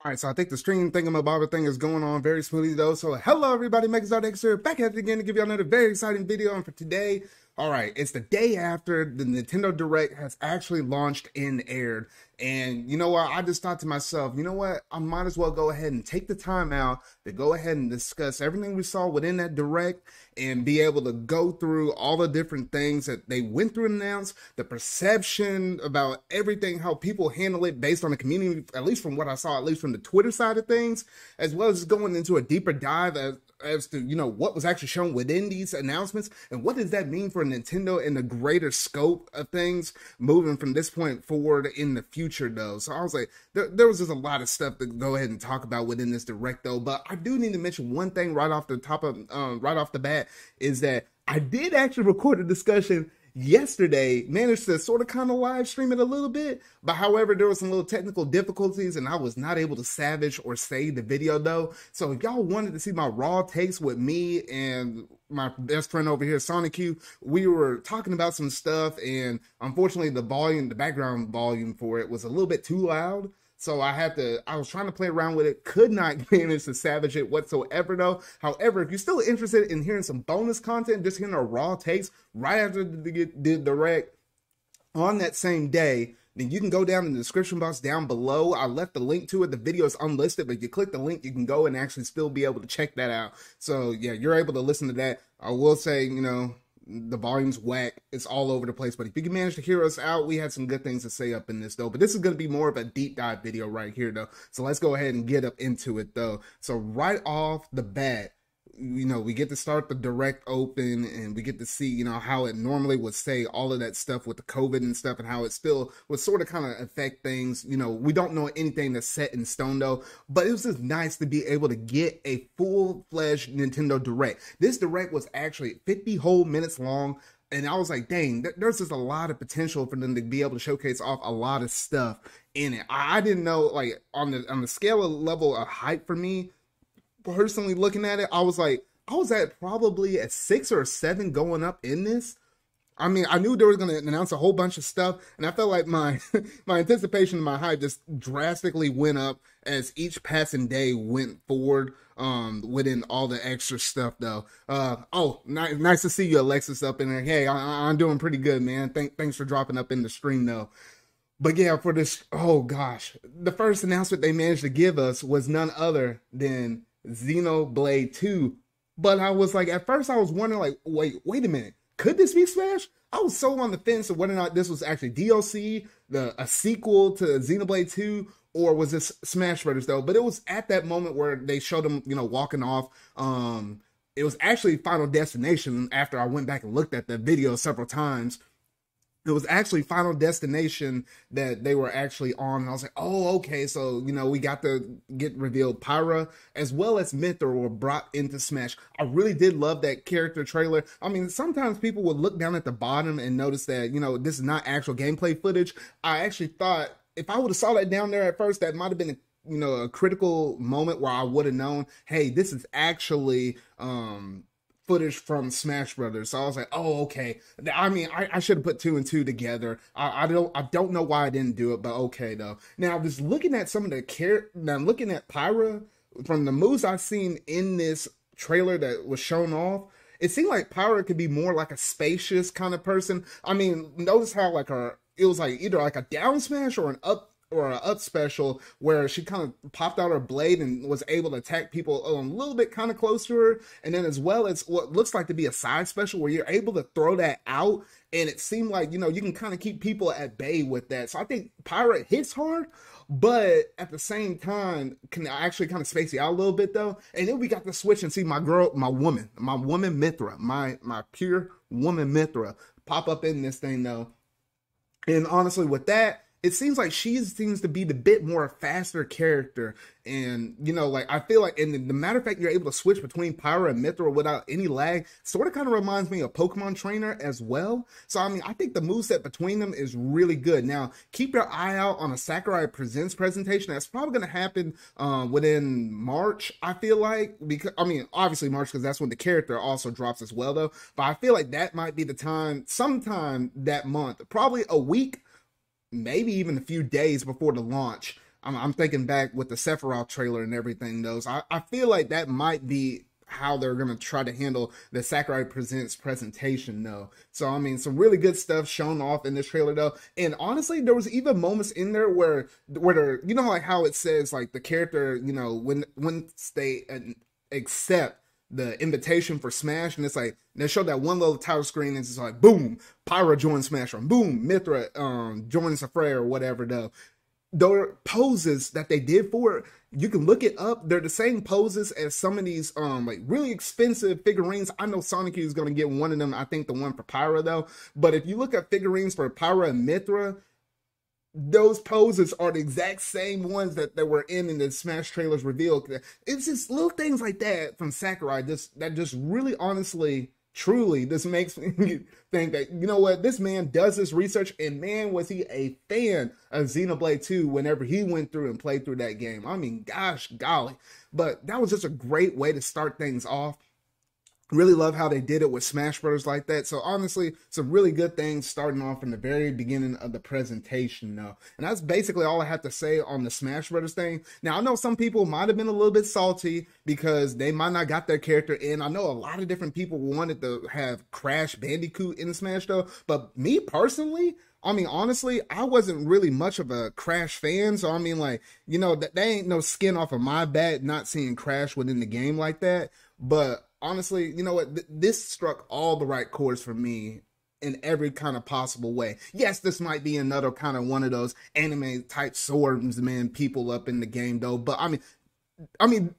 All right, so I think the stream thingamabobber thing is going on very smoothly though. So hello everybody, Megazard here, back at it again to give you another very exciting video. And for today, all right, it's the day after the Nintendo Direct has actually launched and aired. And you know what? I just thought to myself, you know what? I might as well go ahead and take the time out to go ahead and discuss everything we saw within that Direct and be able to go through all the different things that they went through and announced, the perception about everything, how people handle it based on the community, at least from what I saw, at least from the Twitter side of things, as well as going into a deeper dive as to, you know, what was actually shown within these announcements and what does that mean for Nintendo in the greater scope of things moving from this point forward in the future though. So I was like, there was just a lot of stuff to go ahead and talk about within this Direct though, but I do need to mention one thing right off the top of, right off the bat is that I did actually record a discussion yesterday, managed to sort of kind of live stream it a little bit, but however there was some little technical difficulties and I was not able to salvage or save the video though. So if y'all wanted to see my raw takes with me and my best friend over here, Sonic Q, we were talking about some stuff and unfortunately the background volume for it was a little bit too loud. So I was trying to play around with it, could not manage to salvage it whatsoever though. However, if you're still interested in hearing some bonus content, just hearing our raw takes right after the Direct on that same day, then you can go down in the description box down below. I left the link to it. The video is unlisted, but if you click the link, you can go and actually still be able to check that out. So yeah, you're able to listen to that. I will say, you know, the volume's whack, it's all over the place, but if you can manage to hear us out, we had some good things to say up in this though. But this is going to be more of a deep dive video right here though, so let's go ahead and get up into it though. So right off the bat, you know, we get to start the Direct open and we get to see, you know, how it normally would say all of that stuff with the COVID and stuff and how it still would sort of kind of affect things. You know, we don't know anything that's set in stone though, but it was just nice to be able to get a full-fledged Nintendo Direct. This Direct was actually 50 whole minutes long. And I was like, dang, there's just a lot of potential for them to be able to showcase off a lot of stuff in it. I didn't know, like, on the scale of level of hype for me, personally looking at it, I was at probably a 6 or a 7 going up in this. I mean, I knew they were going to announce a whole bunch of stuff, and I felt like my my anticipation and my hype just drastically went up as each passing day went forward within all the extra stuff though. Oh, nice to see you, Alexis, up in there. Hey, I'm doing pretty good, man. Thanks for dropping up in the stream though. But yeah, for this, oh gosh, the first announcement they managed to give us was none other than Xenoblade 2. But I was like, at first I was wondering like, wait a minute, could this be Smash? I was so on the fence of whether or not this was actually DLC, a sequel to Xenoblade 2, or was this Smash Brothers though? But it was at that moment where they showed them, you know, walking off. It was actually Final Destination after I went back and looked at the video several times. It was actually Final Destination that they were actually on. And I was like, oh, okay. So, you know, we got to get revealed Pyra as well as Mythra were brought into Smash. I really did love that character trailer. I mean, sometimes people would look down at the bottom and notice that, you know, this is not actual gameplay footage. I actually thought if I would have saw that down there at first, that might have been a critical moment where I would have known, hey, this is actually, footage from Smash Brothers. So I was like, oh, okay. I mean, I should have put 2 and 2 together. I don't know why I didn't do it, but okay though. Now just looking at some of the looking at Pyra from the moves I've seen in this trailer that was shown off, it seemed like Pyra could be more like a spacious kind of person. I mean, notice how like it was like either like a down smash or an up special where she kind of popped out her blade and was able to attack people a little bit kind of close to her, and then as well as what looks like to be a side special where you're able to throw that out, and it seemed like, you know, you can kind of keep people at bay with that. So I think Pyra hits hard, but at the same time can actually kind of space you out a little bit though. And then we got to switch and see my woman Mythra, my pure woman Mythra pop up in this thing though. And honestly with that, it seems like she seems to be the bit more faster character. And, you know, like, I feel like, and the matter of fact, you're able to switch between Pyra and Mythra without any lag, sort of kind of reminds me of Pokemon Trainer as well. So, I mean, I think the moveset between them is really good. Now, keep your eye out on a Sakurai Presents presentation. That's probably going to happen within March, I feel like. Because, I mean, obviously March, because that's when the character also drops as well, though. But I feel like that might be the time, sometime that month, probably a week, maybe even a few days before the launch, I'm thinking back with the Sephiroth trailer and everything, though. So I feel like that might be how they're going to try to handle the Sakurai Presents presentation, though. So, I mean, some really good stuff shown off in this trailer, though. And honestly, there was even moments in there where they're, you know, like how it says, like, the character, you know, when they accept the invitation for Smash, and it's like, they showed that one little title screen, and it's like, boom, Pyra joins Smash, or boom, Mithra joins Afraya, or whatever, though. The poses that they did for it, you can look it up. They're the same poses as some of these like really expensive figurines. I know Sonic is going to get one of them. I think the one for Pyra, though. But if you look at figurines for Pyra and Mithra, those poses are the exact same ones that were in the Smash trailers revealed. It's just little things like that from Sakurai that just really honestly, truly, this makes me think that, you know what, this man does this research, and man, was he a fan of Xenoblade 2 whenever he went through and played through that game. I mean, gosh, golly. But that was just a great way to start things off. Really love how they did it with Smash Bros. Like that. So honestly, some really good things starting off in the very beginning of the presentation, though. And that's basically all I have to say on the Smash Bros. Thing. Now, I know some people might have been a little bit salty because they might not got their character in. I know a lot of different people wanted to have Crash Bandicoot in Smash, though. But me personally, I mean, honestly, I wasn't really much of a Crash fan. So, I mean, like, you know, that ain't no skin off of my back not seeing Crash within the game like that. But honestly, you know what? This struck all the right chords for me in every kind of possible way. Yes, this might be another kind of one of those anime type swordsman people up in the game, though. But I mean,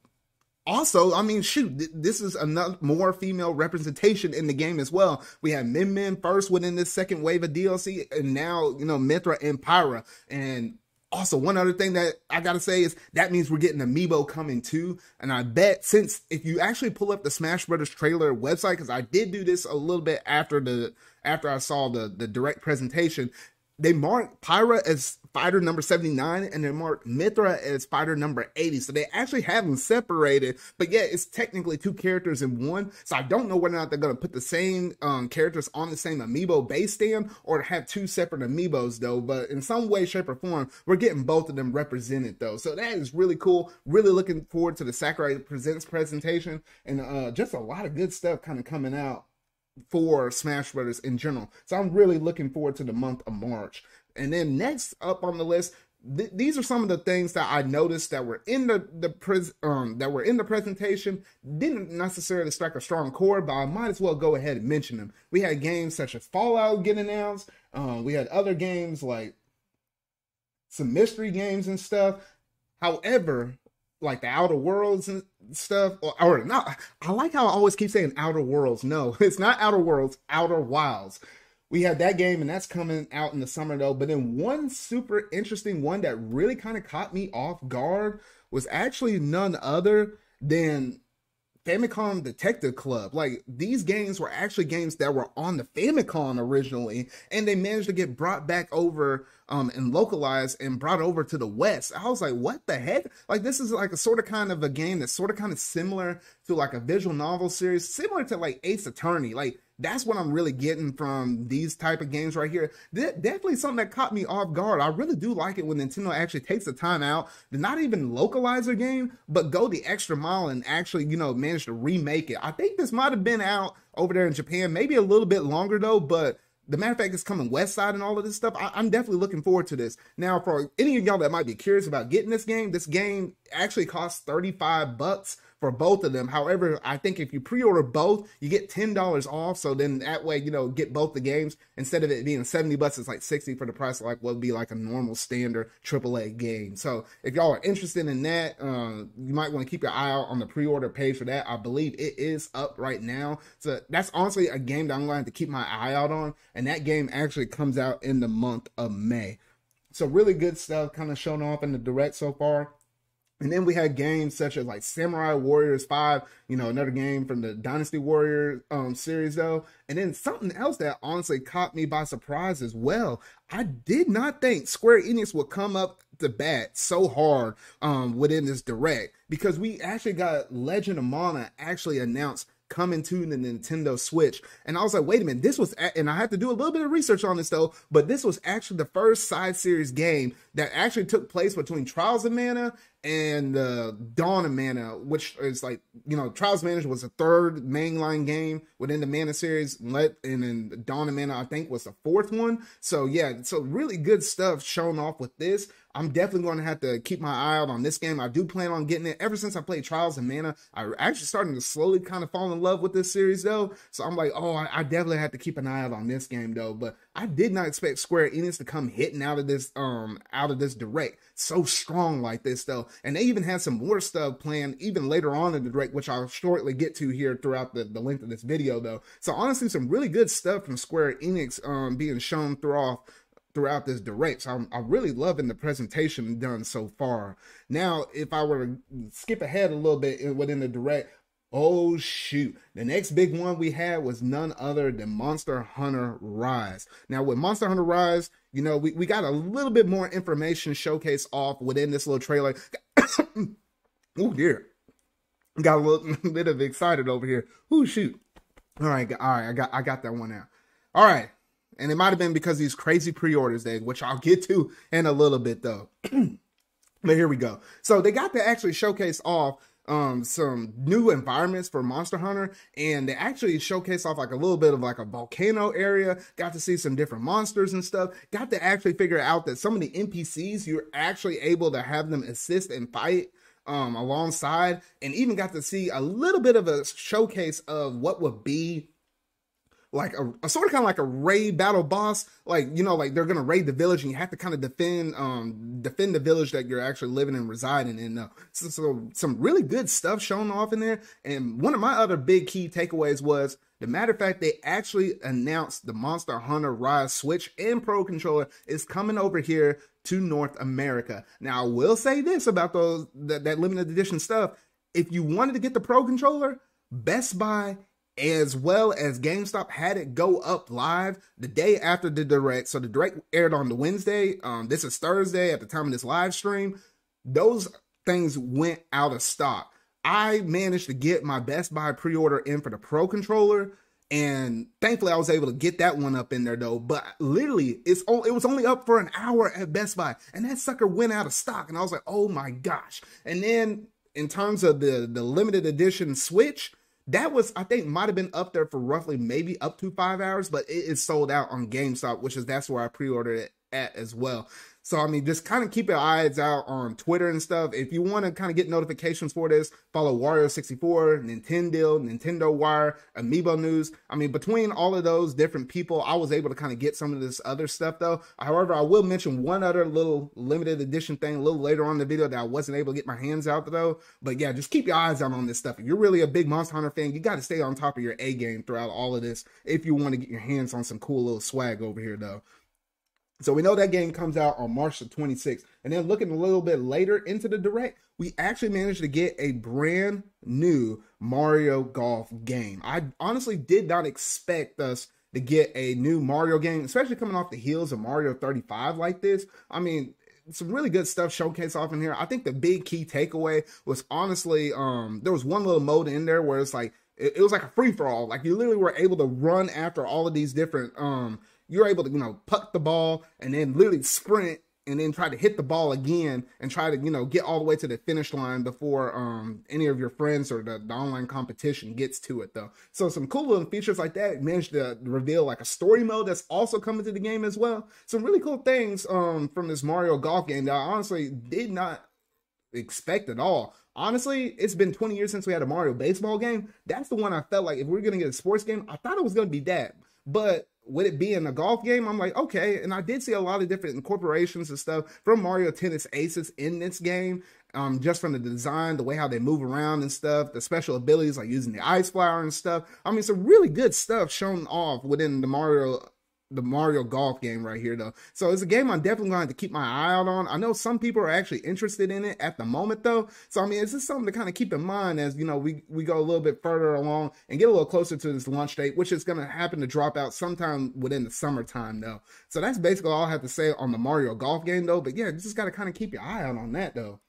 also, I mean, shoot, this is another more female representation in the game as well. We had Min Min first within this second wave of DLC, and now, you know, Mithra and Pyra. And also, one other thing that I gotta say is that means we're getting Amiibo coming too. And I bet, since if you actually pull up the Smash Brothers trailer website, because I did do this a little bit after I saw the direct presentation, they marked Pyra as fighter number 79, and they marked Mithra as fighter number 80. So they actually have them separated, but yeah, it's technically two characters in one. So I don't know whether or not they're going to put the same characters on the same amiibo base stand, or have two separate amiibos, though. But in some way, shape, or form, we're getting both of them represented, though. So that is really cool. Really looking forward to the Sakurai Presents presentation, and just a lot of good stuff kind of coming out for Smash Brothers in general. So I'm really looking forward to the month of March. And then next up on the list, these are some of the things that I noticed that were in the presentation. Didn't necessarily strike a strong chord, but I might as well go ahead and mention them. We had games such as Fallout get announced. We had other games like some mystery games and stuff. However, like the Outer Worlds and stuff, or not. I like how I always keep saying Outer Worlds. No, it's not Outer Worlds, Outer Wilds. We had that game, and that's coming out in the summer, though. But then one super interesting one that really kind of caught me off guard was actually none other than Famicom Detective Club. Like, these games were actually games that were on the Famicom originally, and they managed to get brought back over and localized and brought over to the West. I was like, what the heck? Like, this is like a sort of kind of a game that's sort of kind of similar to like a visual novel series, similar to like Ace Attorney. Like, that's what I'm really getting from these type of games right here. Definitely something that caught me off guard. I really do like it when Nintendo actually takes the time out to not even localize their game, but go the extra mile and actually, you know, manage to remake it. I think this might have been out over there in Japan, maybe a little bit longer though, but the matter of fact, it's coming West Side and all of this stuff. I'm definitely looking forward to this. Now, for any of y'all that might be curious about getting this game actually costs $35 for both of them. However, I think if you pre-order both, you get $10 off. So then that way, you know, get both the games. Instead of it being $70, it's like $60 for the price of like what would be like a normal standard AAA game. So if y'all are interested in that, you might want to keep your eye out on the pre-order page for that. I believe it is up right now. So that's honestly a game that I'm going to have to keep my eye out on. And that game actually comes out in the month of May. So really good stuff kind of shown off in the direct so far. And then we had games such as like Samurai Warriors 5, you know, another game from the Dynasty Warriors series though. And then something else that honestly caught me by surprise as well. I did not think Square Enix would come up to bat so hard within this direct, because we actually got Legend of Mana actually announced coming to the Nintendo Switch. And I was like, wait a minute, this was, and I had to do a little bit of research on this though, but this was actually the first side series game that actually took place between Trials of Mana and Dawn of Mana, which is like, you know, Trials of Mana was the third mainline game within the Mana series, and then Dawn of Mana, I think, was the fourth one. So yeah, so really good stuff shown off with this. I'm definitely going to have to keep my eye out on this game. I do plan on getting it. Ever since I played Trials of Mana, I actually starting to slowly kind of fall in love with this series though. So I'm like, oh, I definitely have to keep an eye out on this game though. But I did not expect Square Enix to come hitting out of this direct so strong like this though. And they even had some more stuff planned even later on in the direct, which I'll shortly get to here throughout the length of this video though. So honestly, some really good stuff from Square Enix being shown throughout this direct. So I'm really loving the presentation done so far. Now, if I were to skip ahead a little bit within the direct, oh shoot, the next big one we had was none other than Monster Hunter Rise. Now with Monster Hunter Rise, you know, we got a little bit more information showcased off within this little trailer. Oh dear, got a little bit of excited over here. Oh shoot. All right, I got that one out. All right. And it might have been because of these crazy pre-orders, which I'll get to in a little bit though. But here we go. So they got to actually showcase off some new environments for Monster Hunter, and they actually showcase off like a little bit of like a volcano area. Got to see some different monsters and stuff. Got to actually figure out that some of the NPCs, you're actually able to have them assist and fight alongside, and even got to see a little bit of a showcase of what would be like a sort of kind of like a raid battle boss. Like, you know, like they're gonna raid the village and you have to kind of defend the village that you're actually living and residing in. So some really good stuff shown off in there. And one of my other big key takeaways was the matter of fact they actually announced the Monster Hunter Rise Switch and Pro Controller is coming over here to North America. Now I will say this about that limited edition stuff. If you wanted to get the Pro Controller, Best Buy as well as GameStop had it go up live the day after the direct. So the direct aired on the Wednesday. This is Thursday at the time of this live stream. Those things went out of stock. I managed to get my Best Buy pre-order in for the Pro Controller, and thankfully I was able to get that one up in there though. But literally, it was only up for an hour at Best Buy, and that sucker went out of stock. And I was like, oh my gosh. And then in terms of the limited edition Switch, that was, I think, might have been up there for roughly maybe up to 5 hours, but it is sold out on GameStop, that's where I pre-ordered it at as well. So, I mean, just kind of keep your eyes out on Twitter and stuff. If you want to kind of get notifications for this, follow Wario64, Nintendo Wire, Amiibo News. I mean, between all of those different people, I was able to kind of get some of this other stuff, though. However, I will mention one other little limited edition thing a little later on in the video that I wasn't able to get my hands out, though. But yeah, just keep your eyes out on this stuff. If you're really a big Monster Hunter fan, you got to stay on top of your A game throughout all of this if you want to get your hands on some cool little swag over here, though. So we know that game comes out on March the 26th. And then looking a little bit later into the direct, we actually managed to get a brand new Mario Golf game. I honestly did not expect us to get a new Mario game, especially coming off the heels of Mario 35 like this. I mean, some really good stuff showcased off in here. I think the big key takeaway was honestly, there was one little mode in there where it's like, it was like a free-for-all. Like you literally were able to run after all of these different, you're able to, you know, puck the ball and then literally sprint and then try to hit the ball again and try to, you know, get all the way to the finish line before any of your friends or the online competition gets to it, though. So some cool little features like that. Managed to reveal like a story mode that's also coming to the game as well. Some really cool things from this Mario Golf game that I honestly did not expect at all. Honestly, it's been 20 years since we had a Mario baseball game. That's the one I felt like if we were going to get a sports game, I thought it was going to be that. But with it being a golf game, I'm like, okay. And I did see a lot of different incorporations and stuff from Mario Tennis Aces in this game. Just from the design, the way how they move around and stuff, the special abilities like using the ice flower and stuff. I mean, some really good stuff shown off within the Mario Golf game right here, though. So it's a game I'm definitely going to have to keep my eye out on. I know some people are actually interested in it at the moment, though. So, I mean, it's just something to kind of keep in mind as, you know, we go a little bit further along and get a little closer to this launch date, which is going to happen to drop out sometime within the summertime, though. So that's basically all I have to say on the Mario Golf game, though. But yeah, you just got to kind of keep your eye out on that, though.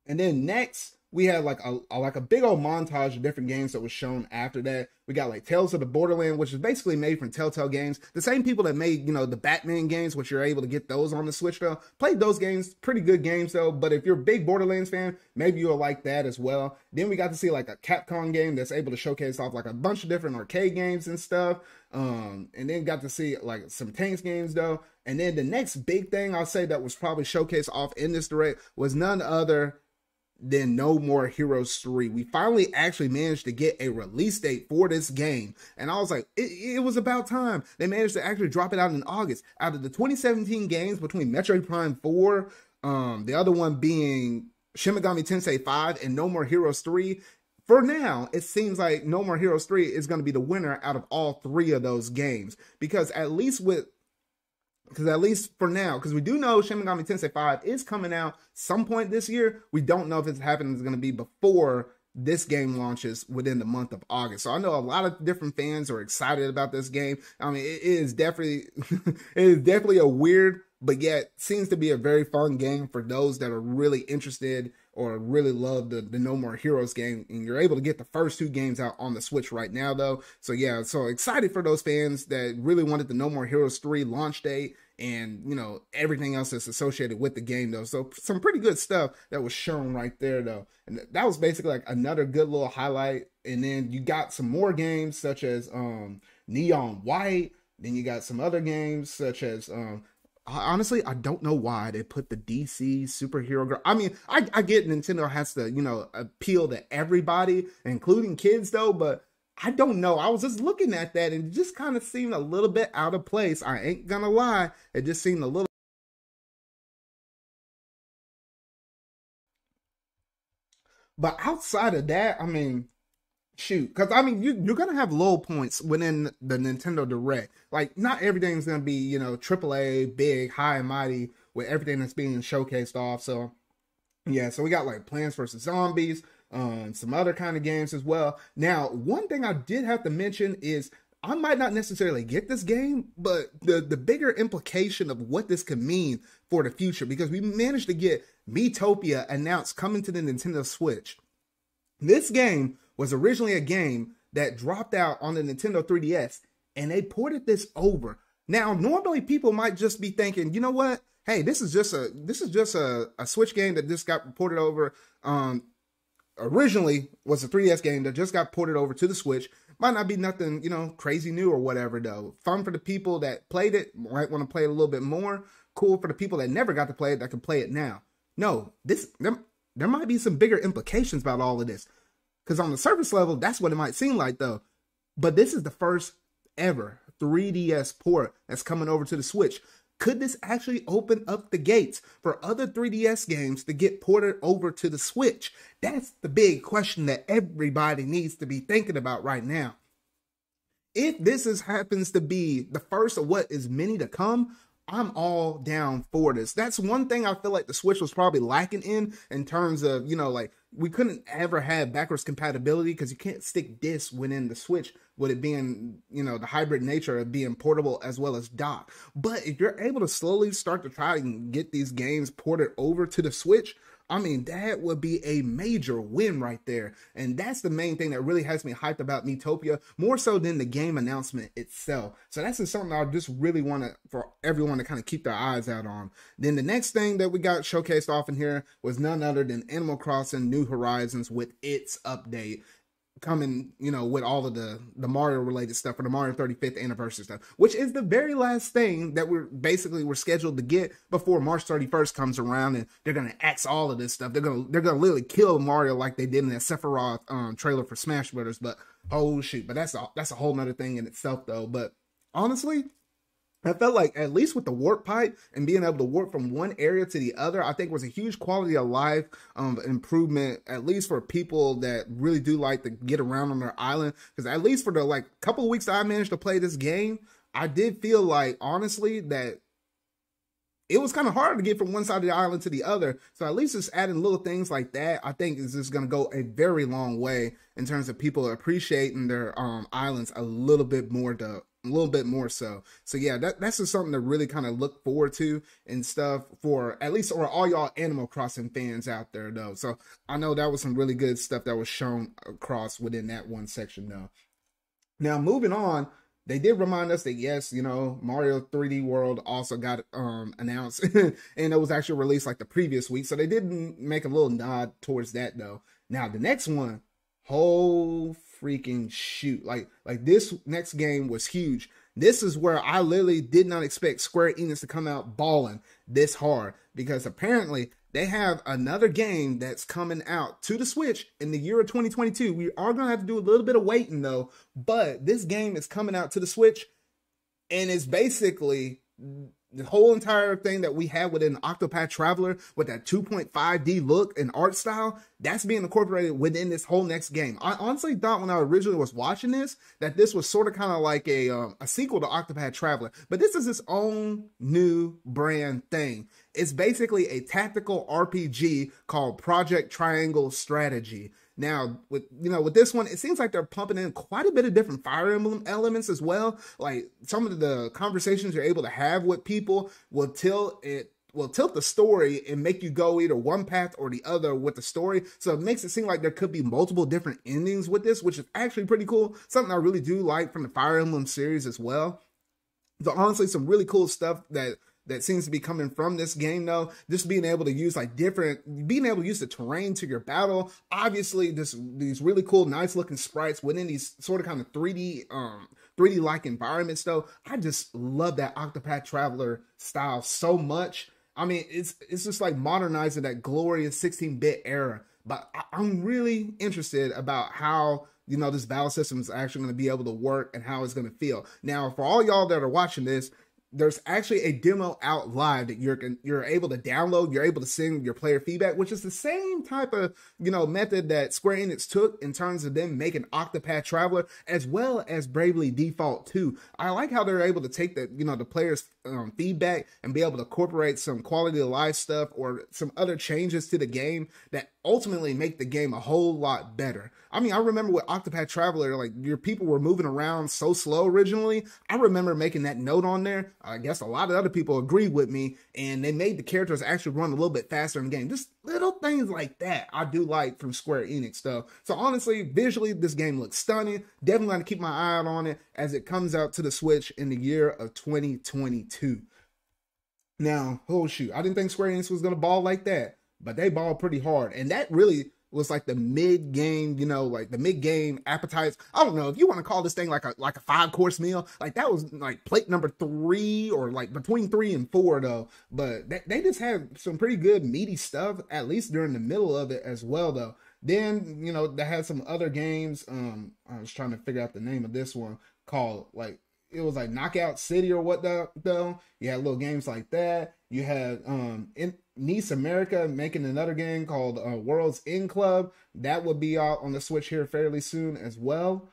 And then next, we had like a big old montage of different games that was shown after that. We got like Tales of the Borderland, which is basically made from Telltale Games. The same people that made, you know, the Batman games, which you're able to get those on the Switch though. Played those games, pretty good games though, but if you're a big Borderlands fan, maybe you'll like that as well. Then we got to see like a Capcom game that's able to showcase off like a bunch of different arcade games and stuff. And then got to see like some tanks games though. And then the next big thing I'll say that was probably showcased off in this direct was none other than No More Heroes 3. We finally actually managed to get a release date for this game. And I was like, it was about time. They managed to actually drop it out in August. Out of the 2017 games between Metroid Prime 4, the other one being Shin Megami Tensei 5 and No More Heroes 3, for now, it seems like No More Heroes 3 is going to be the winner out of all three of those games. Because at least for now, because we do know Shin Megami Tensei 5 is coming out some point this year. We don't know if it's happening. It's going to be before this game launches within the month of August. So I know a lot of different fans are excited about this game. I mean, it is definitely a weird, but yet seems to be a very fun game for those that are really interested or really love the No More Heroes game. And you're able to get the first two games out on the Switch right now though. So yeah, so excited for those fans that really wanted the No More Heroes 3 launch date and, you know, everything else that's associated with the game though. So some pretty good stuff that was shown right there though. And that was basically like another good little highlight. And then you got some more games such as Neon White. Then you got some other games such as honestly, I don't know why they put the DC superhero girl. I mean, I get Nintendo has to, you know, appeal to everybody, including kids though, but I don't know. I was just looking at that and it just kind of seemed a little bit out of place. I ain't gonna lie. It just seemed a little. But outside of that, I mean, shoot, because I mean, you're gonna have low points within the Nintendo Direct. Like, not everything's gonna be, you know, AAA, big, high and mighty with everything that's being showcased off. So yeah, so we got like Plants vs. Zombies, some other kind of games as well. Now, one thing I did have to mention is I might not necessarily get this game, but the bigger implication of what this could mean for the future, because we managed to get Miitopia announced coming to the Nintendo Switch. This game was originally a game that dropped out on the Nintendo 3DS, and they ported this over. Now, normally people might just be thinking, you know what? Hey, this is just a Switch game that just got ported over. Originally was a 3DS game that just got ported over to the Switch. Might not be nothing, you know, crazy new or whatever though. Fun for the people that played it, might want to play it a little bit more. Cool for the people that never got to play it that can play it now. No, there might be some bigger implications about all of this. Because on the surface level, that's what it might seem like though. But this is the first ever 3DS port that's coming over to the Switch. Could this actually open up the gates for other 3DS games to get ported over to the Switch? That's the big question that everybody needs to be thinking about right now. If this happens to be the first of what is many to come, I'm all down for this. That's one thing I feel like the Switch was probably lacking in terms of, you know, like we couldn't ever have backwards compatibility because you can't stick discs within the Switch with it being, you know, the hybrid nature of being portable as well as dock. But if you're able to slowly start to try and get these games ported over to the Switch, I mean, that would be a major win right there. And that's the main thing that really has me hyped about Miitopia, more so than the game announcement itself. So that's just something I just really want for everyone to kind of keep their eyes out on. Then the next thing that we got showcased off in here was none other than Animal Crossing New Horizons with its update. Coming, you know, with all of the Mario related stuff for the Mario 35th anniversary stuff, which is the very last thing that we're scheduled to get before March 31st comes around, and they're gonna axe all of this stuff. They're gonna literally kill Mario like they did in that Sephiroth trailer for Smash Brothers. But oh shoot, but that's a whole nother thing in itself though. But honestly, I felt like at least with the warp pipe and being able to warp from one area to the other, I think was a huge quality of life improvement, at least for people that really do like to get around on their island. Because at least for the like couple of weeks that I managed to play this game, I did feel like honestly that it was kind of hard to get from one side of the island to the other. So at least just adding little things like that, I think is just going to go a very long way in terms of people appreciating their islands a little bit more so. So yeah, that's just something to really kind of look forward to and stuff for at least or all y'all Animal Crossing fans out there though. So I know that was some really good stuff that was shown across within that one section though. Now moving on, they did remind us that yes, you know, Mario 3D World also got announced and it was actually released like the previous week. So they did make a little nod towards that though. Now the next one, whole freaking shoot. Like this next game was huge. This is where I literally did not expect Square Enix to come out balling this hard, because apparently they have another game that's coming out to the Switch in the year of 2022. We are going to have to do a little bit of waiting though, but this game is coming out to the Switch and it's basically the whole entire thing that we had within Octopath Traveler with that 2.5D look and art style, that's being incorporated within this whole next game. I honestly thought when I originally was watching this that this was sort of kind of like a sequel to Octopath Traveler, but this is its own new brand thing. It's basically a tactical RPG called Project Triangle Strategy. Now, with this one, it seems like they're pumping in quite a bit of different Fire Emblem elements as well. Like some of the conversations you're able to have with people will tilt the story and make you go either one path or the other with the story. So it makes it seem like there could be multiple different endings with this, which is actually pretty cool. Something I really do like from the Fire Emblem series as well. So honestly, some really cool stuff that seems to be coming from this game though. Just being able to use being able to use the terrain to your battle. Obviously, these really cool, nice looking sprites within these sort of kind of 3D like environments though. I just love that Octopath Traveler style so much. I mean, it's just like modernizing that glorious 16-bit era. But I'm really interested about how, you know, this battle system is actually going to be able to work and how it's going to feel. Now, for all y'all that are watching this, there's actually a demo out live that you're able to download. You're able to send your player feedback, which is the same type of, you know, method that Square Enix took in terms of them making Octopath Traveler as well as Bravely Default 2. I like how they're able to take the, you know, the players' feedback and be able to incorporate some quality of life stuff or some other changes to the game that ultimately make the game a whole lot better. I mean, I remember with Octopath Traveler, like your people were moving around so slow originally. I remember making that note on there. I guess a lot of other people agreed with me, and they made the characters actually run a little bit faster in the game. Just little things like that I do like from Square Enix though. So honestly, visually, this game looks stunning. Definitely going to keep my eye out on it as it comes out to the Switch in the year of 2022. Now, oh shoot, I didn't think Square Enix was going to ball like that, but they balled pretty hard. And that really was like the mid-game, you know, like the mid-game appetites. I don't know if you want to call this thing like a 5-course meal. Like that was like plate number 3 or like between 3 and 4 though. But they just had some pretty good meaty stuff, at least during the middle of it as well though. Then, you know, they had some other games. I was trying to figure out the name of this one called like, it was like Knockout City or what though. You had little games like that. You had in Nice America making another game called World's End Club. That would be out on the Switch here fairly soon as well.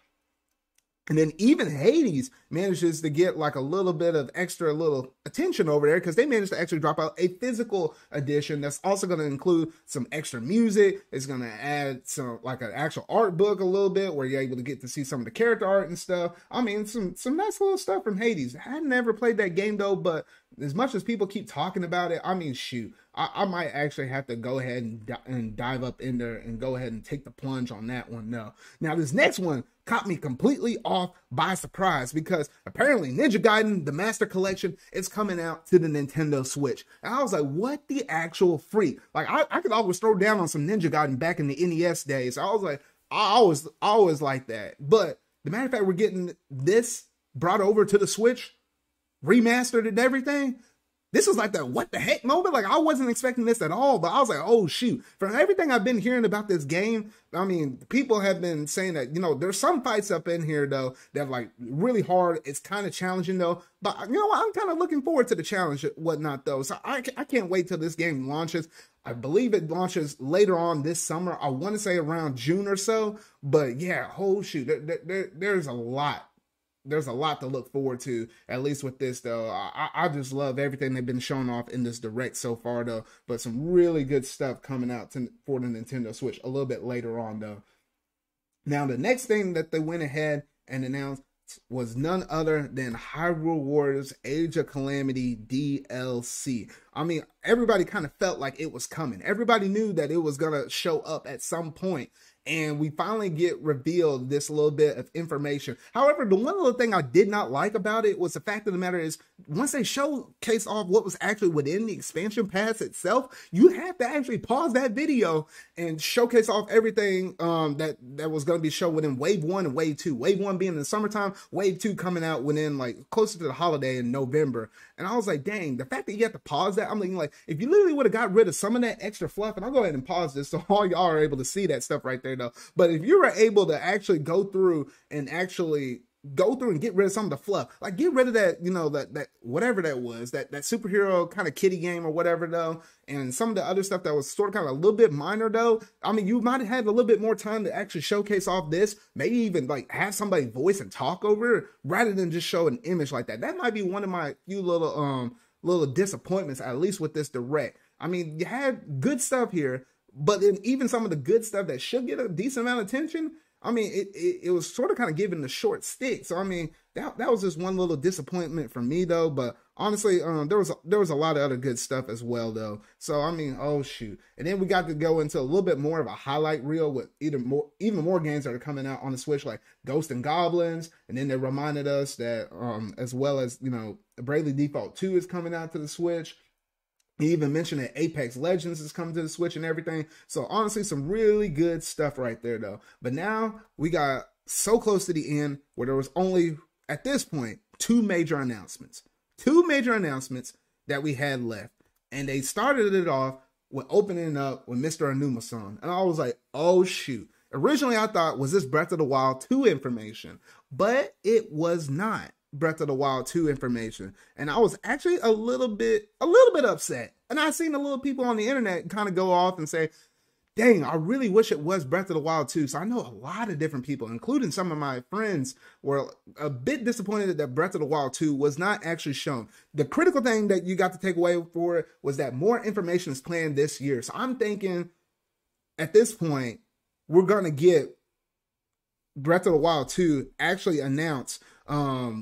And then even Hades manages to get like a little bit of extra little attention over there because they managed to actually drop out a physical edition that's also going to include some extra music. It's going to add some like an actual art book a little bit where you're able to get to see some of the character art and stuff. I mean, some nice little stuff from Hades. I never played that game though, but as much as people keep talking about it, I mean, shoot, I might actually have to go ahead and dive up in there and go ahead and take the plunge on that one now. Now, this next one caught me completely off by surprise because apparently Ninja Gaiden, the Master Collection, is coming out to the Nintendo Switch. And I was like, what the actual freak? Like, I could always throw down on some Ninja Gaiden back in the NES days. So I was like, I always like that. But the matter of fact, we're getting this brought over to the Switch, remastered and everything. This was like the what the heck moment. Like I wasn't expecting this at all, but I was like, oh shoot. From everything I've been hearing about this game, I mean, people have been saying that, you know, there's some fights up in here though that like really hard. It's kind of challenging though, but you know what? I'm kind of looking forward to the challenge and whatnot though. So I can't wait till this game launches. I believe it launches later on this summer. I want to say around June or so, but yeah, oh shoot, there's a lot there's a lot to look forward to, at least with this though. I just love everything they've been showing off in this direct so far though, but some really good stuff coming out for the Nintendo Switch a little bit later on though. Now the next thing that they went ahead and announced was none other than Hyrule Warriors Age of Calamity DLC. I mean, everybody kind of felt like it was coming. Everybody knew that it was gonna show up at some point, and we finally get revealed this little bit of information. However, the one little thing I did not like about it was the fact of the matter is, once they showcase off what was actually within the expansion pass itself, you have to actually pause that video and showcase off everything that was going to be shown within Wave 1 and Wave 2. Wave 1 being in the summertime, Wave 2 coming out within like closer to the holiday in November. And I was like, dang, the fact that you have to pause that, I'm thinking like, if you literally would have got rid of some of that extra fluff, and I'll go ahead and pause this so all y'all are able to see that stuff right there though. But if you were able to actually go through and get rid of some of the fluff, like get rid of that, you know, that whatever that was, that superhero kind of kiddie game or whatever though, and some of the other stuff that was sort of kind of a little bit minor though. I mean, you might have had a little bit more time to actually showcase off this, maybe even like have somebody voice and talk over it rather than just show an image like that. That might be one of my few little disappointments, at least with this direct. I mean, you had good stuff here, but then even some of the good stuff that should get a decent amount of attention, I mean, it was sort of kind of given the short stick. So I mean, that was just one little disappointment for me though. But honestly, there was a lot of other good stuff as well though. So I mean, oh shoot. And then we got to go into a little bit more of a highlight reel with even more games that are coming out on the Switch, like Ghosts and Goblins. And then they reminded us that as well as, you know, Bravely Default 2 is coming out to the Switch. He even mentioned that Apex Legends is coming to the Switch and everything. So honestly, some really good stuff right there though. But now we got so close to the end where there was only, at this point, two major announcements that we had left. And they started it off with opening up with Mr. Anuma-san. And I was like, oh shoot. Originally I thought, was this Breath of the Wild 2 information? But it was not Breath of the Wild 2 information, and I was actually a little bit upset. And I seen a little people on the internet kind of go off and say, dang, I really wish it was Breath of the Wild 2. So I know a lot of different people, including some of my friends, were a bit disappointed that Breath of the Wild 2 was not actually shown. The critical thing that you got to take away for it was that more information is planned this year. So I'm thinking at this point, we're going to get Breath of the Wild 2 actually announced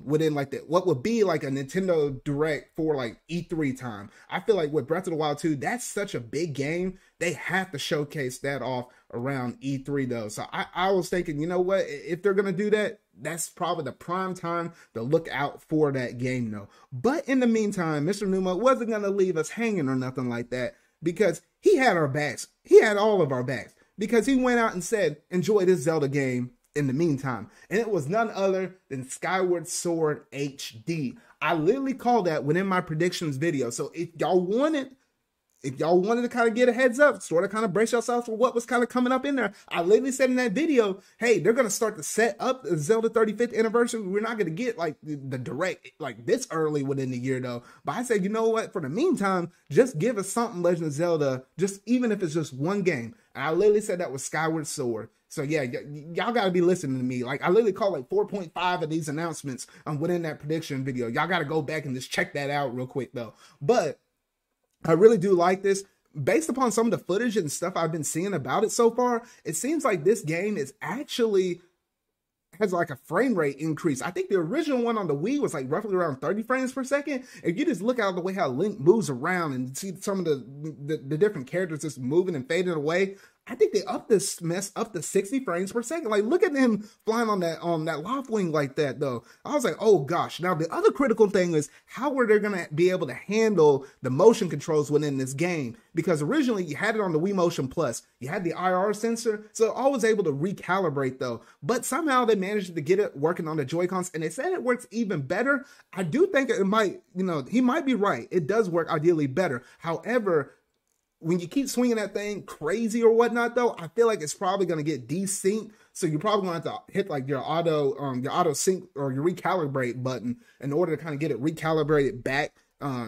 within like what would be like a Nintendo Direct for like E3 time. I feel like with Breath of the Wild 2, that's such a big game, they have to showcase that off around E3 though. So I was thinking, you know what, if they're gonna do that, that's probably the prime time to look out for that game though. But in the meantime, Mr. Numa wasn't gonna leave us hanging or nothing like that, because he had our backs. He had all of our backs, because he went out and said, enjoy this Zelda game in the meantime. And it was none other than Skyward Sword HD. I literally called that within my predictions video. So if y'all wanted to kind of get a heads up, sort of kind of brace yourselves for what was kind of coming up in there, I literally said in that video, hey, they're going to start to set up the Zelda 35th anniversary. We're not going to get like the direct like this early within the year though. But I said, you know what, for the meantime, just give us something Legend of Zelda, just even if it's just one game. And I literally said that was Skyward Sword. So yeah, y'all got to be listening to me. Like I literally called like 4.5 of these announcements within that prediction video. Y'all got to go back and just check that out real quick though. But I really do like this. Based upon some of the footage and stuff I've been seeing about it so far, it seems like this game is actually has like a frame rate increase. I think the original one on the Wii was like roughly around 30 frames per second. If you just look at the way how Link moves around and see some of the different characters just moving and fading away, I think they upped this mess up to 60 frames per second. Like, look at him flying on that loft wing like that, though. I was like, oh gosh. Now, the other critical thing is how are they going to be able to handle the motion controls within this game? Because originally you had it on the Wii Motion Plus. You had the IR sensor, so I was able to recalibrate though. But somehow they managed to get it working on the Joy-Cons, and they said it works even better. I do think it might, you know, he might be right. It does work ideally better. However, when you keep swinging that thing crazy or whatnot, though, I feel like it's probably going to get desynced. So you're probably going to have to hit like your auto sync or your recalibrate button in order to kind of get it recalibrated back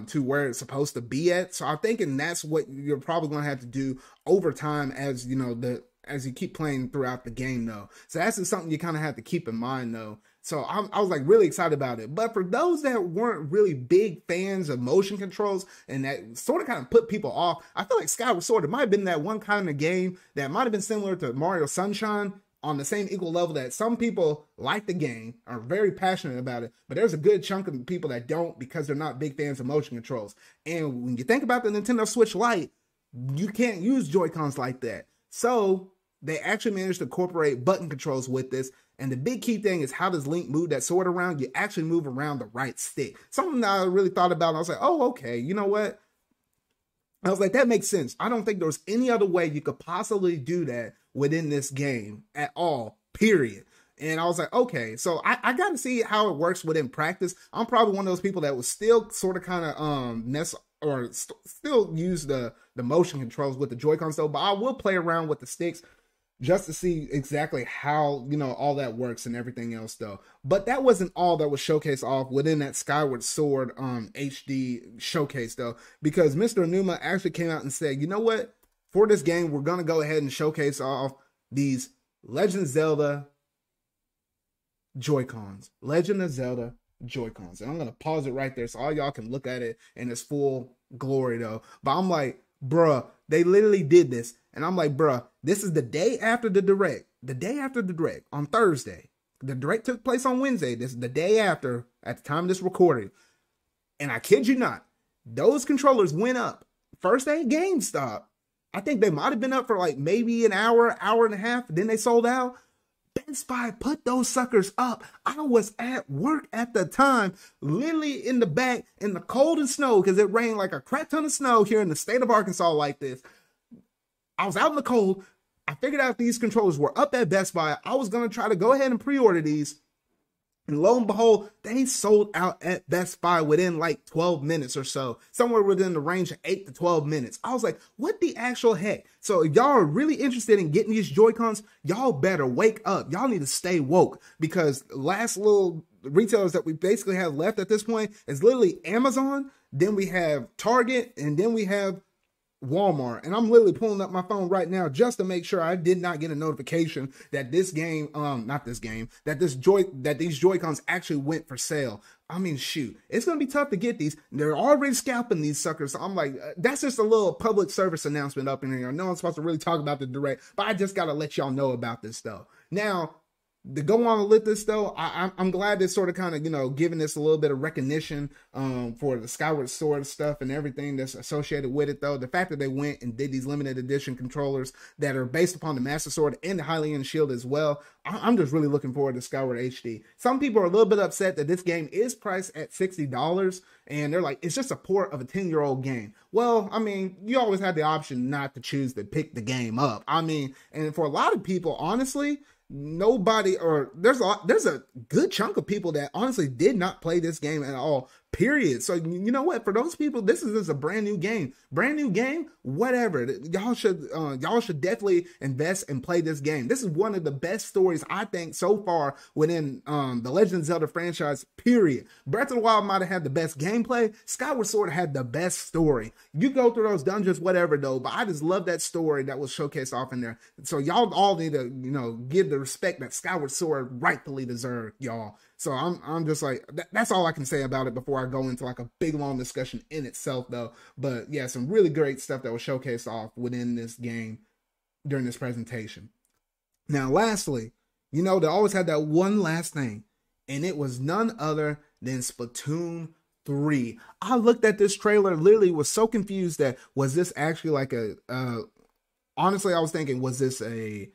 to where it's supposed to be at. So I'm thinking that's what you're probably going to have to do over time as, you know, as you keep playing throughout the game, though. So that's just something you kind of have to keep in mind, though. So I was like really excited about it. But for those that weren't really big fans of motion controls and that sort of kind of put people off, I feel like Skyward Sword, it might have been that one kind of game that might have been similar to Mario Sunshine, on the same equal level that some people like the game, are very passionate about it, but there's a good chunk of people that don't because they're not big fans of motion controls. And when you think about the Nintendo Switch Lite, you can't use Joy-Cons like that. So they actually managed to incorporate button controls with this. And the big key thing is, how does Link move that sword around? You actually move around the right stick. Something that I really thought about, and I was like, oh, okay, you know what? I was like, that makes sense. I don't think there was any other way you could possibly do that within this game at all, period. And I was like, okay, so I got to see how it works within practice. I'm probably one of those people that will still sort of kind of still use the motion controls with the Joy-Cons though, but I will play around with the sticks just to see exactly how, you know, all that works and everything else though. But that wasn't all that was showcased off within that Skyward Sword HD showcase though, because Mr. Onuma actually came out and said, you know what, for this game, we're going to go ahead and showcase off these Legend of Zelda Joy-Cons. Legend of Zelda Joy-Cons. And I'm going to pause it right there so all y'all can look at it in its full glory though. But I'm like, bruh, they literally did this. And I'm like, bruh, this is the day after the Direct. The day after the Direct on Thursday. The Direct took place on Wednesday. This is the day after, at the time of this recording. And I kid you not, those controllers went up first day at GameStop. I think they might have been up for like maybe an hour, hour and a half. Then they sold out. Best Buy put those suckers up. I was at work at the time, literally in the back in the cold and snow, because it rained like a crap ton of snow here in the state of Arkansas like this. I was out in the cold. I figured out these controllers were up at Best Buy. I was going to try to go ahead and pre-order these. And lo and behold, they sold out at Best Buy within like 12 minutes or so. Somewhere within the range of 8 to 12 minutes. I was like, what the actual heck? So if y'all are really interested in getting these Joy-Cons, y'all better wake up. Y'all need to stay woke, because last little retailers that we basically have left at this point is literally Amazon. Then we have Target, and then we have Walmart. And I'm literally pulling up my phone right now just to make sure I did not get a notification that this game, that these Joy-Cons actually went for sale. I mean, shoot, it's going to be tough to get these. They're already scalping these suckers. So I'm like, that's just a little public service announcement up in here. I know I'm supposed to really talk about the Direct, but I just got to let y'all know about this stuff. Now, to go on with this though, I'm glad they're sort of kind of, you know, giving this a little bit of recognition for the Skyward Sword stuff and everything that's associated with it though. The fact that they went and did these limited edition controllers that are based upon the Master Sword and the Hylian Shield as well. I'm just really looking forward to Skyward HD. Some people are a little bit upset that this game is priced at $60 and they're like, it's just a port of a 10-year-old game. Well, I mean, you always have the option not to choose to pick the game up. I mean, and for a lot of people, honestly, there's a good chunk of people that honestly did not play this game at all, period. So you know what, for those people, this is just a brand new game, whatever. Y'all should definitely invest and play this game. This is one of the best stories I think so far within the Legend of Zelda franchise, period. Breath of the Wild might have had the best gameplay. Skyward Sword had the best story. You go through those dungeons, whatever though, but I just love that story that was showcased off in there. So y'all all need to, you know, give the respect that Skyward Sword rightfully deserved, y'all. So I'm just like, that's all I can say about it before I go into like a big long discussion in itself though. But yeah, some really great stuff that was showcased off within this game during this presentation. Now, lastly, you know, they always had that one last thing, and it was none other than Splatoon 3. I looked at this trailer, literally was so confused that, was this actually like honestly, I was thinking, was this a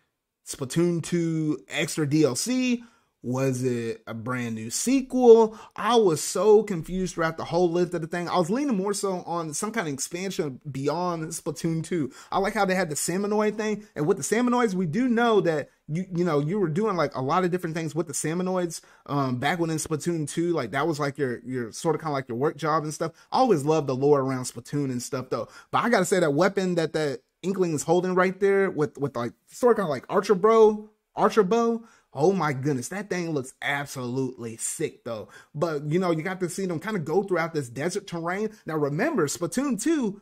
Splatoon 2 extra DLC? Was it a brand new sequel? I was so confused throughout the whole list of the thing. I was leaning more so on some kind of expansion beyond Splatoon 2. I like how they had the Salmonoid thing. And with the Salmonoids, we do know that you were doing like a lot of different things with the Salmonoids back when in Splatoon 2. Like that was like your sort of kind of like your work job and stuff. I always loved the lore around Splatoon and stuff though. But I gotta say, that weapon that Inkling is holding right there with like sort of kind of like archer bow. Oh my goodness, that thing looks absolutely sick though. But you know, you got to see them kind of go throughout this desert terrain. Now remember, Splatoon 2,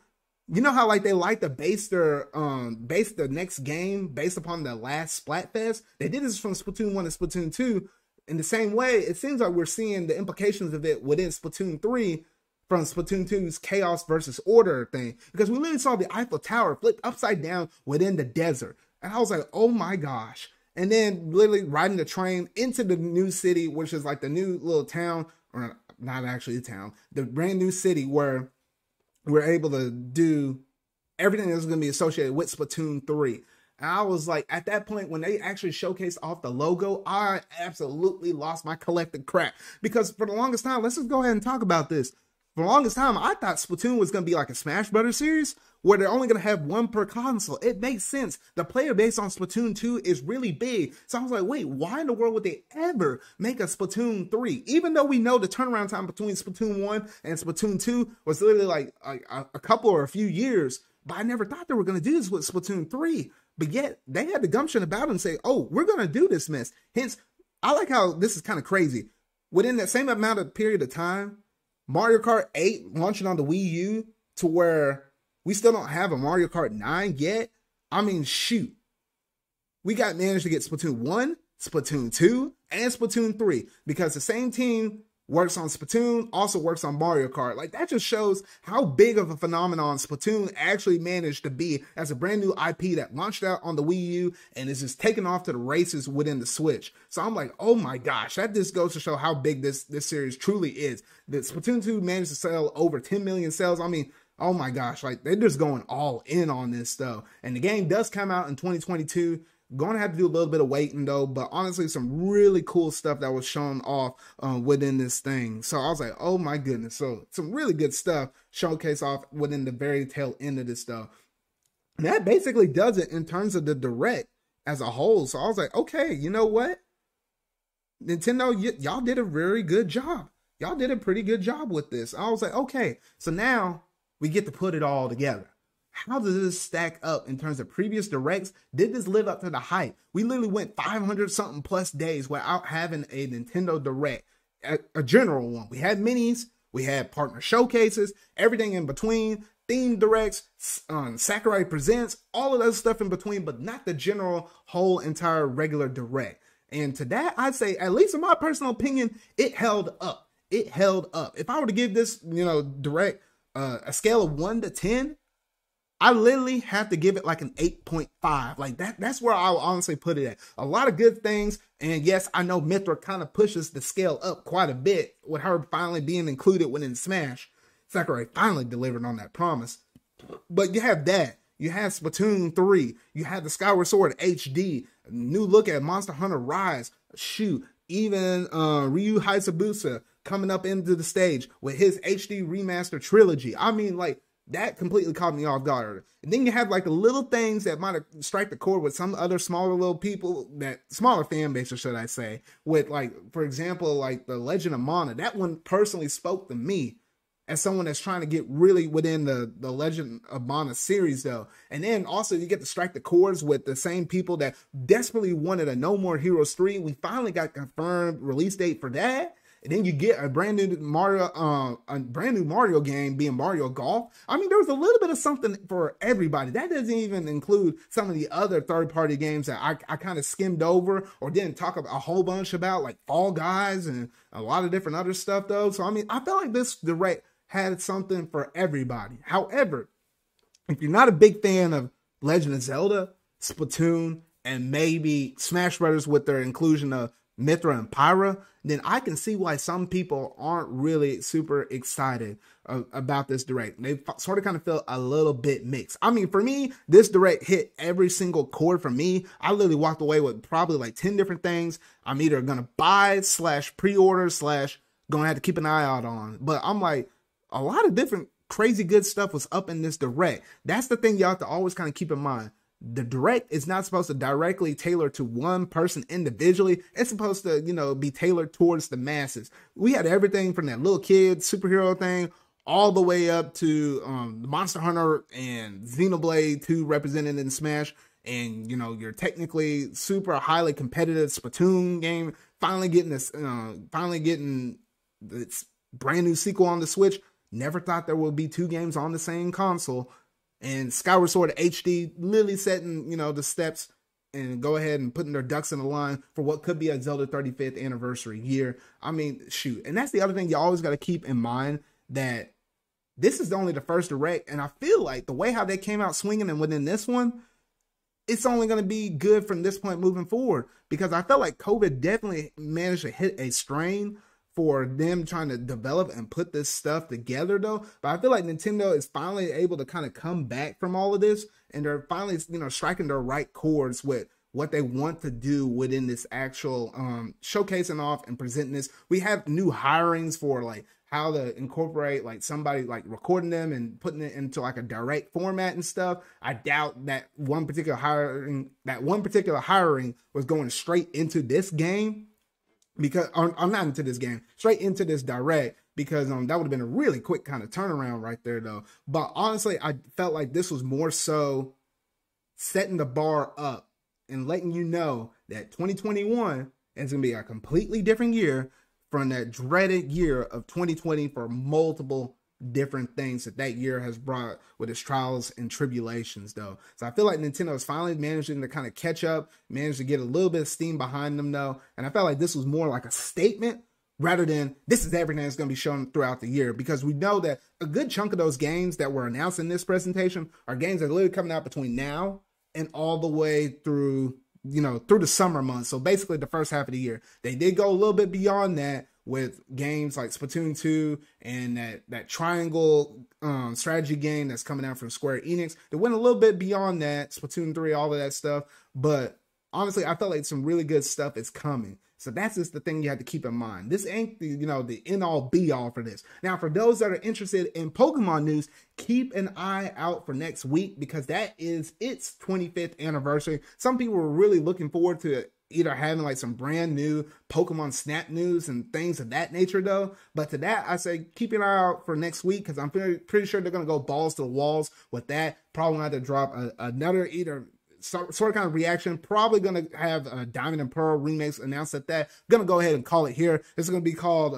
you know how like they like to base the next game based upon the last Splatfest? They did this from Splatoon 1 to Splatoon 2. in the same way, it seems like we're seeing the implications of it within Splatoon 3 from Splatoon 2's Chaos versus Order thing, because we literally saw the Eiffel Tower flipped upside down within the desert. And I was like, oh my gosh. And then literally riding the train into the new city, which is like the new little town, or not actually a town, the brand new city where we're able to do everything that's going to be associated with Splatoon 3. And I was like, at that point, when they actually showcased off the logo, I absolutely lost my collective crap. Because for the longest time, let's just go ahead and talk about this. For the longest time, I thought Splatoon was going to be like a Smash Brothers series where they're only going to have one per console. It makes sense. The player base on Splatoon 2 is really big. So I was like, wait, why in the world would they ever make a Splatoon 3? Even though we know the turnaround time between Splatoon 1 and Splatoon 2 was literally like a couple or a few years. But I never thought they were going to do this with Splatoon 3. But yet, they had the gumption about it and say, oh, we're going to do this mess. Hence, I like how this is kind of crazy. Within that same amount of period of time, Mario Kart 8 launching on the Wii U to where we still don't have a Mario Kart 9 yet. I mean, shoot. We managed to get Splatoon 1, Splatoon 2, and Splatoon 3 because the same team works on Splatoon, also works on Mario Kart. Like, that just shows how big of a phenomenon Splatoon actually managed to be as a brand new IP that launched out on the Wii U and is just taking off to the races within the Switch. So I'm like, oh my gosh, that just goes to show how big this series truly is. That Splatoon 2 managed to sell over 10 million sales. I mean, oh my gosh, like, they're just going all in on this stuff. And the game does come out in 2022. Going to have to do a little bit of waiting though, but honestly, some really cool stuff that was shown off within this thing. So I was like, oh my goodness. So some really good stuff showcased off within the very tail end of this stuff. And that basically does it in terms of the Direct as a whole. So I was like, okay, you know what? Nintendo, y'all did a very good job. Y'all did a pretty good job with this. I was like, okay, so now we get to put it all together. How does this stack up in terms of previous Directs? Did this live up to the hype? We literally went 500 something plus days without having a Nintendo Direct, a general one. We had minis, we had partner showcases, everything in between, themed Directs, Sakurai Presents, all of that stuff in between, but not the general whole entire regular Direct. And to that, I'd say, at least in my personal opinion, it held up. It held up. If I were to give this, Direct a scale of 1 to 10, I literally have to give it like an 8.5. Like that's where I'll honestly put it at. A lot of good things. And yes, I know Mithra kind of pushes the scale up quite a bit with her finally being included within Smash. Sakurai finally delivered on that promise. But you have that. You have Splatoon 3. You have the Skyward Sword HD. New look at Monster Hunter Rise. Shoot. Even Ryu Hayabusa coming up into the stage with his HD remaster trilogy. I mean, like, that completely caught me off guard. And then you have like the little things that might have strike the chord with some other smaller little people, that smaller fan base, or should I say, with like, for example, like the Legend of Mana. That one personally spoke to me as someone that's trying to get really within the Legend of Mana series though. And then also you get to strike the chords with the same people that desperately wanted a No More Heroes 3. We finally got confirmed release date for that. And then you get a brand new Mario game being Mario Golf. I mean, there was a little bit of something for everybody. That doesn't even include some of the other third-party games that I kind of skimmed over or didn't talk about a whole bunch about, like Fall Guys and a lot of different other stuff, though. So, I mean, I felt like this Direct had something for everybody. However, if you're not a big fan of Legend of Zelda, Splatoon, and maybe Smash Brothers with their inclusion of Mithra and Pyra, then I can see why some people aren't really super excited about this Direct. They sort of kind of felt a little bit mixed. I mean, for me, this Direct hit every single chord for me. I literally walked away with probably like 10 different things I'm either going to buy / pre-order / going to have to keep an eye out on. But I'm like, a lot of different crazy good stuff was up in this Direct. That's the thing y'all have to always kind of keep in mind. The Direct is not supposed to directly tailor to one person individually. It's supposed to, be tailored towards the masses. We had everything from that little kid superhero thing all the way up to Monster Hunter and Xenoblade 2 represented in Smash. And, you're technically super highly competitive Splatoon game. Finally getting this brand new sequel on the Switch. Never thought there would be 2 games on the same console. And Skyward Sword HD literally setting, the steps and go ahead and putting their ducks in a line for what could be a Zelda 35th anniversary year. I mean, shoot. And that's the other thing you always got to keep in mind, that this is only the first direct, and I feel like the way how they came out swinging and within this one, it's only going to be good from this point moving forward, because I felt like COVID definitely managed to hit a strain for them trying to develop and put this stuff together though. But I feel like Nintendo is finally able to kind of come back from all of this, and they're finally, striking their right chords with what they want to do within this actual showcasing off and presenting this. We have new hirings for like how to incorporate like somebody like recording them and putting it into like a direct format and stuff. I doubt that one particular hiring was going straight into this game, because I'm not into this game, straight into this direct, because that would have been a really quick kind of turnaround right there though. But honestly, I felt like this was more so setting the bar up and letting you know that 2021 is going to be a completely different year from that dreaded year of 2020 for multiple different things that year has brought with its trials and tribulations though. So I feel like Nintendo is finally managing to kind of catch up, managed to get a little bit of steam behind them though. And I felt like this was more like a statement rather than this is everything that's going to be shown throughout the year, because we know that a good chunk of those games that were announced in this presentation are games that are literally coming out between now and all the way through, through the summer months. So basically the first half of the year. They did go a little bit beyond that with games like Splatoon 2 and that triangle strategy game that's coming out from Square Enix. They went a little bit beyond that, Splatoon 3, all of that stuff. But honestly, I felt like some really good stuff is coming. So that's just the thing you have to keep in mind. This ain't the, the end-all be-all for this. Now, for those that are interested in Pokemon news, keep an eye out for next week, because that is its 25th anniversary. Some people were really looking forward to either having like some brand new Pokemon Snap news and things of that nature though. But to that, I say keep an eye out for next week, because I'm pretty sure they're going to go balls to the walls with that. Probably going to have to drop another either sort of kind of reaction. Probably going to have a Diamond and Pearl remakes announced at that. I'm going to go ahead and call it here. This is going to be called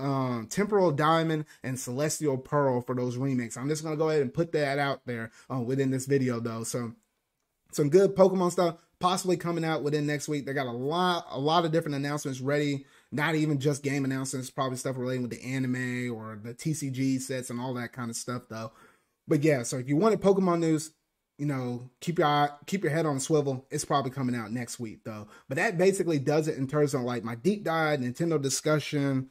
Temporal Diamond and Celestial Pearl for those remakes. I'm just going to go ahead and put that out there within this video though. So some good Pokemon stuff possibly coming out within next week. They got a lot of different announcements ready. Not even just game announcements, probably stuff relating with the anime or the TCG sets and all that kind of stuff though. But yeah, so if you wanted Pokemon news, keep your head on a swivel. It's probably coming out next week though. But that basically does it in terms of like my deep dive Nintendo discussion,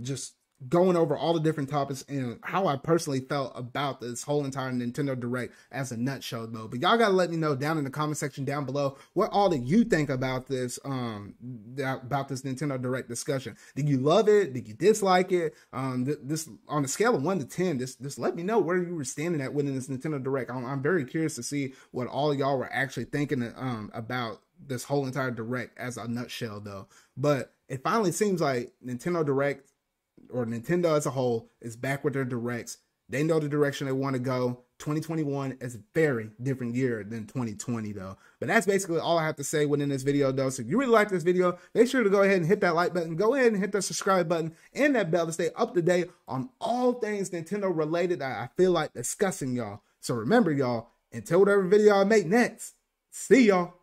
just going over all the different topics and how I personally felt about this whole entire Nintendo Direct as a nutshell though. But y'all gotta let me know down in the comment section down below what all that you think about this Nintendo Direct discussion. Did you love it? Did you dislike it? This on a scale of 1 to 10, just let me know where you were standing at within this Nintendo Direct. I'm very curious to see what all of y'all were actually thinking about this whole entire Direct as a nutshell though. But it finally seems like Nintendo Direct, or Nintendo as a whole, is back with their directs. They know the direction they want to go. 2021 is a very different year than 2020 though. But that's basically all I have to say within this video though. So if you really like this video, make sure to go ahead and hit that like button. Go ahead and hit that subscribe button and that bell to stay up to date on all things Nintendo related that I feel like discussing y'all. So remember y'all, until whatever video I make next, see y'all.